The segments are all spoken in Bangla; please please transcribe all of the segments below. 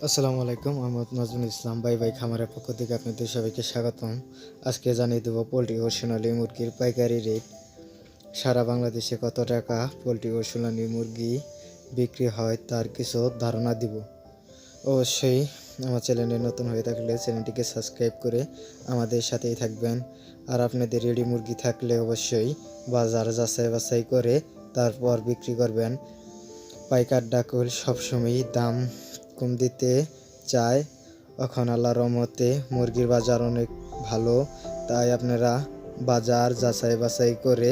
আসসালামু আলাইকুম। মোহাম্মদ নাজমুল ইসলাম ভাই খামারের পক্ষ থেকে আপনাদের সবাইকে স্বাগতম। আজকে জানিয়ে দেবো পোলট্রি ও সোনালী মুরগির পাইকারি রেট। সারা বাংলাদেশে কত টাকা পোলট্রি ও সোনালী মুরগি বিক্রি হয় তার কিছু ধারণা দিব। অবশ্যই আমার চ্যানেলে নতুন হয়ে থাকলে চ্যানেলটিকে সাবস্ক্রাইব করে আমাদের সাথেই থাকবেন। আর আপনাদের রেডি মুরগি থাকলে অবশ্যই বাজার যাচাই বাছাই করে তারপর বিক্রি করবেন। পাইকার ডাকুল সবসময়ই দাম কম দিতে চায়। এখন আল্লাহর রহমতে মুরগির বাজার অনেক ভালো, তাই আপনারা বাজার যাচাই বাছাই করে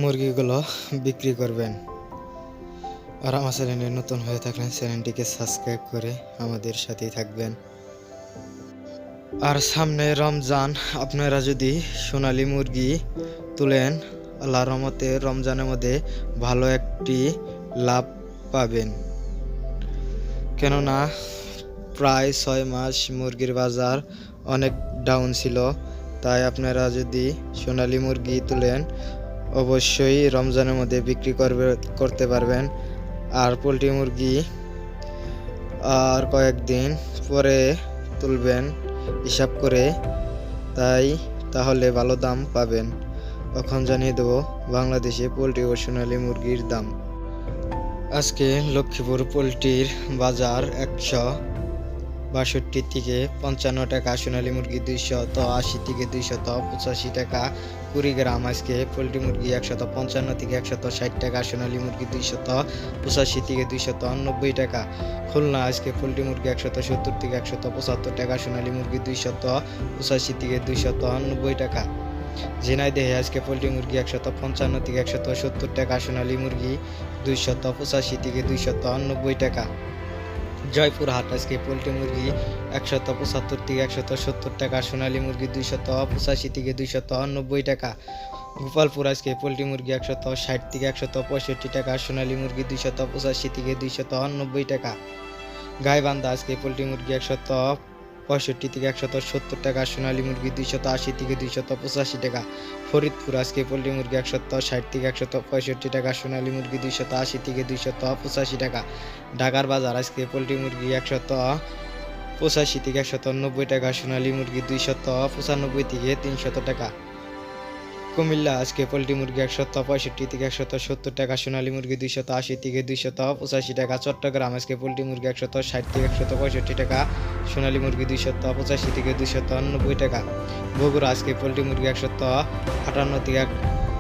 মুরগিগুলো বিক্রি করবেন। আর আমার চ্যানেলে নতুন হয়ে থাকলে চ্যানেলটিকে সাবস্ক্রাইব করে আমাদের সাথেই থাকবেন। আর সামনে রমজান, আপনারা যদি সোনালী মুরগি তুলেন আল্লাহর রহমতে রমজানের মধ্যে ভালো একটি লাভ পাবেন। কেননা প্রায় 6 মাস মুরগির বাজার অনেক ডাউন ছিল, তাই আপনারা যদি সোনালী মুরগি তুলেন অবশ্যই রমজানের মধ্যে বিক্রি করতে পারবেন। আর পোলট্রি মুরগি আর কয়েকদিন পরে তুলবেন হিসাব করে, তাহলে ভালো দাম পাবেন। এখন জানিয়ে দেবো বাংলাদেশে পোলট্রি ও সোনালী মুরগির দাম। আজকে লক্ষ্মীপুর পোলট্রির বাজার 162 থেকে 55 টাকা, সোনালী মুরগি 280 থেকে 285 টাকা। কুড়িগ্রাম আজকে পোলট্রি মুরগি 155 থেকে 160 টাকা, সোনালী মুরগি 285 থেকে 290 টাকা। খুলনা আজকে পোলট্রি মুরগি 170 থেকে 175 টাকা, সোনালী মুরগি 285 থেকে 290 টাকা। ঝিনাইদহে আজকে পোলট্রি মুরগি 155 থেকে 170 টাকা, সোনালী মুরগি 285 থেকে 290 টাকা। জয়পুরহাট আজকে পোলট্রি মুরগি 175 থেকে 170 টাকা, সোনালী মুরগি 285 থেকে 290 টাকা। গোপালপুর আজকে পোলট্রি মুরগি 160 থেকে 165 টাকা, সোনালী মুরগি 285 থেকে 290 টাকা। গাইবান্ধা আজকে পোলট্রি মুরগি 165 থেকে 170 টাকা, সোনালী মুরগি 280 থেকে 285 টাকা। ফরিদপুর আজকে পোলট্রি মুরগি 160 থেকে 165 টাকা, সোনালী মুরগি 280 থেকে 285 টাকা। ঢাকার বাজার আজকে পোলট্রি মুরগি 185 থেকে 190 টাকা, সোনালী মুরগি 295 থেকে 300 টাকা। কুমিল্লা আজকে পোলট্রি মুরগি 165 থেকে 170 টাকা, সোনালী মুরগি 280 থেকে 285 টাকা। চট্টগ্রাম আজকে পোলট্রি মুরগি 160 থেকে 165 টাকা, সোনালী মুরগি 285 থেকে 290 টাকা। বগুড়া আজকে পোলট্রি মুরগি 158 থেকে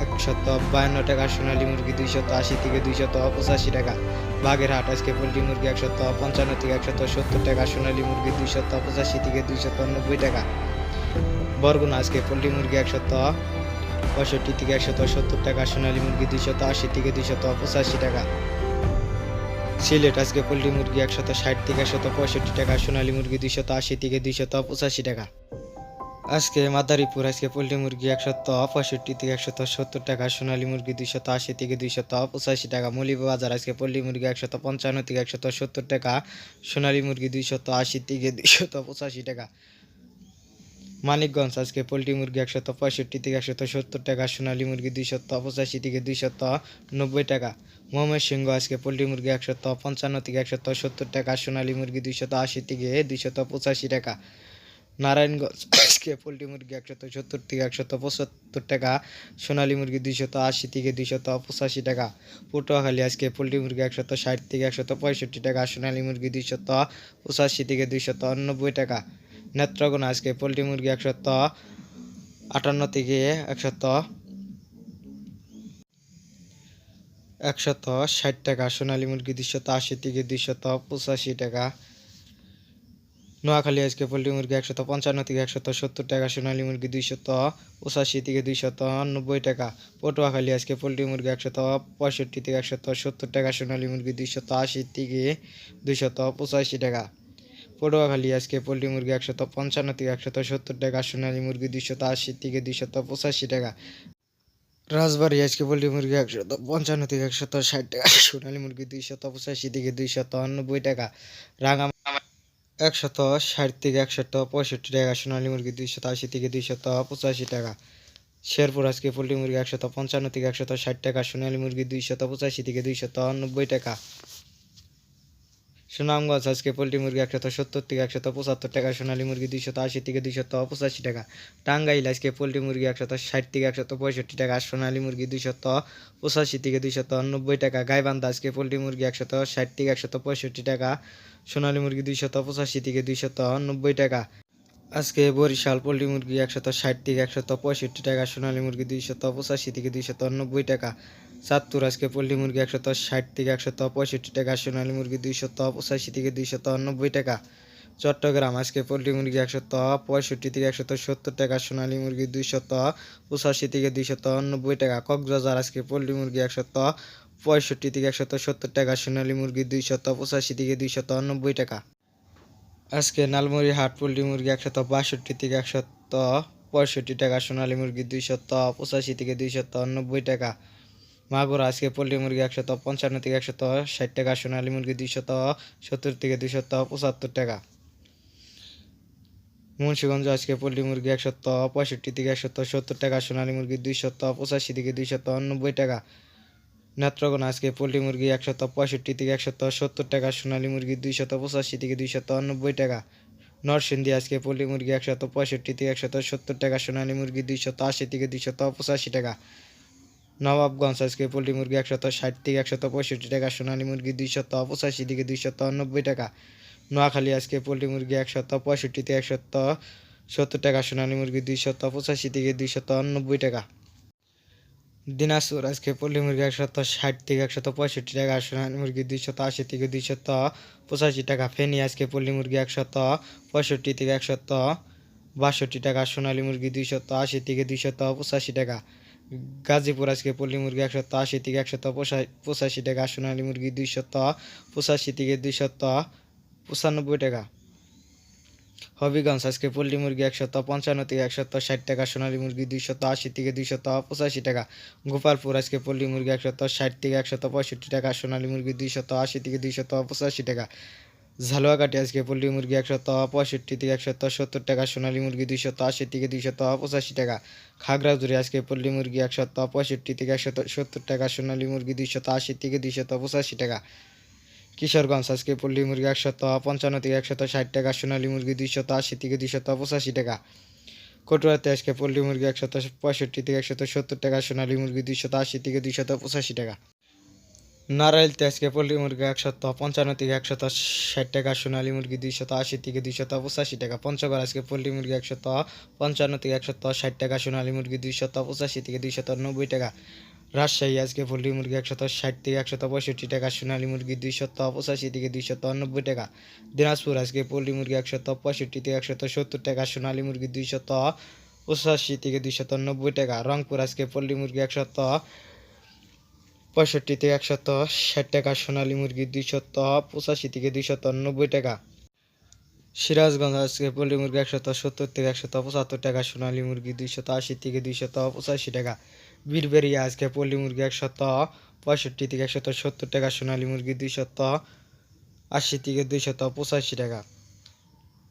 152 টাকা, সোনালী মুরগি 280 থেকে 285 টাকা। বাগেরহাট আজকে পোলট্রি মুরগি 155 থেকে 170 টাকা, সোনালী মুরগি 285 থেকে 290 টাকা। বরগুনা আজকে পোলট্রি মুরগি 165 থেকে 170 টাকা, সোনালী মুরগি 280 থেকে 285 টাকা। সিলেট আজকে পোলট্রি মুরগি 160 থেকে 165 টাকা, সোনালী মুরগি 280 থেকে 285 টাকা। আজকে মাদারীপুর আজকে পোলট্রি মুরগি 165 থেকে 170 টাকা, সোনালী মুরগি 280 থেকে 285 টাকা। মৌলভীবাজার আজকে পোলট্রি মুরগি 155 থেকে 170 টাকা, সোনালী মুরগি 280 থেকে 285 টাকা। মানিকগঞ্জ আজকে পোলট্রি মুরগি 165 থেকে 170 টাকা, সোনালী মুরগি 285 থেকে 290 টাকা। ময়মনসিংহ আজকে পোলট্রি মুরগি 155 থেকে 170 টাকা, সোনালী মুরগি 280 থেকে 285 টাকা। নারায়ণগঞ্জ আজকে পোলট্রি মুরগি 170 থেকে 175 টাকা, সোনালী মুরগি 280 থেকে 285 টাকা। পটুয়াখালী আজকে পোলট্রি মুরগি 160 থেকে 165 টাকা, সোনালী মুরগি 285 থেকে 290 টাকা। নেত্রকোনা আজকে পোলট্রি মুরগি 158 থেকে 160 টাকা, সোনালী মুরগি 280 থেকে 285 টাকা। নোয়াখালী আজকে পোলট্রি মুরগি 155 থেকে 170 টাকা, সোনালী মুরগি 285 থেকে 290 টাকা। পটুয়াখালী আজকে পোলট্রি মুরগি 165 থেকে 170 টাকা, সোনালী মুরগি 280 থেকে 285 টাকা। পটুয়াখালী আজকে পোলট্রি মুরগি 155 থেকে 170 টাকা, সোনালী মুরগি 280 থেকে 285 টাকা। রাজবাড়ী আজকে পোলট্রি মুরগি 155 থেকে 160 টাকা, সোনালী মুরগি 285 থেকে 290 টাকা। রাঙা 160 থেকে 165 টাকা, সোনালী মুরগি 280 থেকে 285 টাকা। শেরপুর আজকে পোলট্রি মুরগি 155 থেকে 160 টাকা, সোনালী মুরগি 285 থেকে 290 টাকা। সুনামগঞ্জ আজকে পোল্ট্রি মুরগি 170 থেকে 175 টাকা, সোনালী মুরগি 280 থেকে 285 টাকা। টাঙ্গাইল আজকে পোল্ট্রি মুরগি 160 থেকে 165 টাকা, সোনালী মুরগি 285 থেকে 290 টাকা। গাইবান্ধা আজকে পোল্ট্রি মুরগি 160 থেকে 165 টাকা, সোনালী মুরগি 285 থেকে 290 টাকা। আজকে বরিশাল পোল্ট্রি মুরগি 160 থেকে 165 টাকা, সোনালী মুরগি 285 থেকে 290 টাকা। চাঁদপুর আজকে পোল্ট্রি মুরগি 160 থেকে 165 টাকা, সোনালী মুরগি 285 থেকে 290 টাকা। চট্টগ্রাম আজকে পোল্ট্রি মুরগি 165 থেকে 170 টাকা, সোনালী মুরগি 285 থেকে 290 টাকা। কক্সবাজার আজকে পোল্ট্রি মুরগি 165 থেকে 170 টাকা, সোনালী মুরগি 285 থেকে 290 টাকা। আজকে নালমুড়ি হাট পোল্ট্রি মুরগি 162 থেকে 165 টাকা, সোনালী মুরগি 285 থেকে 290 টাকা। মাগুরা আজকে পোল্ট্রি মুরগি 155 থেকে 160 টাকা, সোনালী মুরগি 270 থেকে 275 টাকা। মুন্সিগঞ্জ আজকে পোল্ট্রি মুরগি 165 থেকে 170 টাকা, সোনালী মুরগি 285 থেকে 290 টাকা। নেত্রকোনা আজকে পোল্ট্রি মুরগি 165 থেকে 170 টাকা, সোনালী মুরগি 285 থেকে 290 টাকা। নরসিংদী আজকে পোল্ট্রি মুরগি 165 থেকে 170 টাকা, সোনালী মুরগি 280 থেকে 285 টাকা। নবাবগঞ্জ আজকে পোল্ট্রি মুরগি 160 থেকে 165 টাকা, সোনালী মুরগি 285 থেকে 290 টাকা। নোয়াখালী আজকে পোল্ট্রি মুরগি 165 থেকে 170 টাকা, সোনালী মুরগি 285 থেকে 290 টাকা। দিনাজপুর আজকে পোল্ট্রি মুরগি 160 থেকে 165 টাকা, সোনালী মুরগি 280 থেকে 285 টাকা। ফেনী আজকে পোল্ট্রি মুরগি 165 থেকে 162 টাকা, সোনালী মুরগি 280 থেকে 285 টাকা। গাজীপুর আজকে পোল্ট্রি মুরগি 180 থেকে 185 টাকা, সোনালী মুরগি 285 থেকে 295 টাকা। হবিগঞ্জ আজকে পোল্ট্রি মুরগি 155 থেকে 160 টাকা, সোনালী মুরগি 280 থেকে 285 টাকা। গোপালপুর আজকে পোল্ট্রি মুরগি 160 থেকে 165 টাকা, সোনালী মুরগি 280 থেকে 285 টাকা। ঝালুয়াকাটি আজকে পোল্ট্রি মুরগি 165 থেকে 170 টাকা, সোনালী মুরগি 280 থেকে 285 টাকা। খাগড়াছড়ি আজকে পোল্ট্রি মুরগি 165 থেকে 170 টাকা, সোনালী মুরগি 280 থেকে 285 টাকা। কিশোরগঞ্জ আজকে পোল্ট্রি মুরগি 155 থেকে 160 টাকা, সোনালী মুরগি 280 থেকে 285 টাকা। কটুয়াতে আজকে পোল্ট্রি মুরগি 165 থেকে 170 টাকা, সোনালী মুরগি 280 থেকে 285 টাকা। নারাইলতে আজকে পোল্ট্রি মুরগি 155 থেকে 160 টাকা, সোনালী মুরগি 280 থেকে 285 টাকা। পঞ্চগড় আজকে পোল্ট্রি মুরগি 155 থেকে 160 টাকা, সোনালী মুরগি 285 থেকে 290 টাকা। রাজশাহী আজকে পোল্ট্রি মুরগি 160 থেকে 165 টাকা, সোনালী মুরগি 285 থেকে 290 টাকা। দিনাজপুর আজকে পোল্ট্রি মুরগি 165 থেকে 170 টাকা, সোনালী মুরগি 285 থেকে 290 টাকা। রংপুর আজকে পোল্ট্রি মুরগি 165 থেকে 160 টাকা, সোনালী মুরগি 285 থেকে 290 টাকা। সিরাজগঞ্জ আজকে পোল্ট্রি মুরগি 170 থেকে 175 টাকা, সোনালী মুরগি 280 থেকে 285 টাকা। বীরবেরিয়া আজকে পোল্ট্রি মুরগি 165 থেকে 170 টাকা, সোনালী মুরগি 280 থেকে 285 টাকা।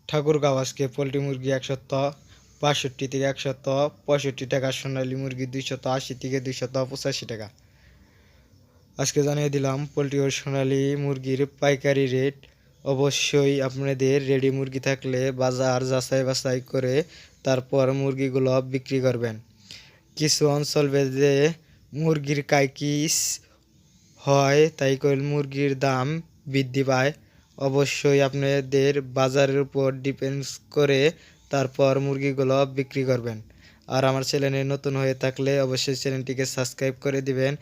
ঠাকুরগাঁও আজকে পোল্ট্রি মুরগি 162 থেকে 165 টাকা, সোনালী মুরগি 280 থেকে 285 টাকা। আজকে জানিয়ে দিলাম পোল্ট্রি ও সোনালী মুরগির পাইকারি রেট। অবশ্যই আপনাদের রেডি মুরগি থাকলে বাজার যাচাই বাছাই করে তারপর মুরগিগুলো বিক্রি করবেন। কিছু অঞ্চল ভেদে মুরগির কাইকিস হয়, তাই করে মুরগির দাম বৃদ্ধি পায়। অবশ্যই আপনাদের বাজারের উপর ডিপেন্ড করে তারপর মুরগিগুলো বিক্রি করবেন। আর আমার চ্যানেলে নতুন হয়ে থাকলে অবশ্যই চ্যানেলটিকে সাবস্ক্রাইব করে দিবেন।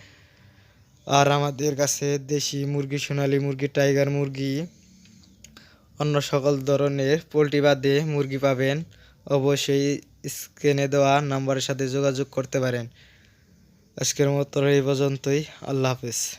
আর আমাদের কাছে দেশি মুরগি, সোনালী মুরগি, টাইগার মুরগি, অন্য সকল ধরনের পোলট্রি বাদে মুরগি পাবেন। অবশ্যই স্ক্রিনে দেওয়া নাম্বারের সাথে যোগাযোগ করতে পারেন। আজকের মতো এই পর্যন্তই। আল্লাহ হাফেজ।